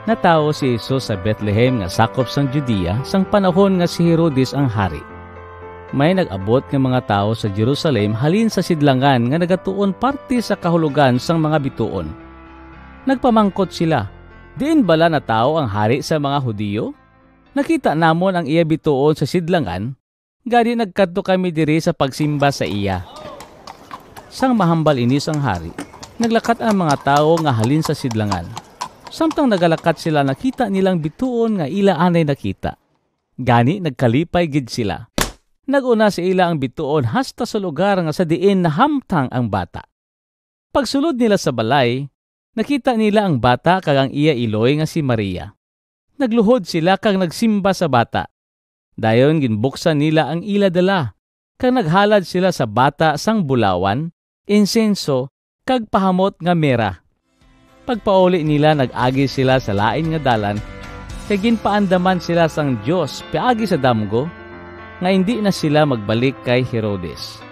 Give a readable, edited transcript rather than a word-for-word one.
Natawo si Jesus sa Bethlehem nga sakop sang Judea sang panahon nga si Herodes ang hari. May nag-abot nga mga tao sa Jerusalem halin sa sidlangan nga nagatuon parte sa kahulugan sang mga bituon. Nagpamangkot sila, diin bala na tao ang hari sa mga Hudiyo? Nakita namon ang iya bituon sa sidlangan, gani nagkadto kami diri sa pagsimba sa iya. Sang mahambal inis ang hari, naglakat ang mga tao nga halin sa sidlangan. Samtang nagalakat sila, nakita nilang bituon nga ila anay nakita. Gani nagkalipay gid sila. Naguna sa ila ang bituon hasta sa lugar nga sa diin nahamtang ang bata. Pagsulod nila sa balay, nakita nila ang bata kag ang iya iloy nga si Maria. Nagluhod sila kag nagsimba sa bata. Dayon ginbuksan nila ang ila dala, kag naghalad sila sa bata sang bulawan, insenso, kag pahamot nga mera. Pagpauli nila, nag-agi sila sa lain nga dalan, kag ginpaandaman sila sang Dios piagi sa damgo, nga hindi na sila magbalik kay Herodes.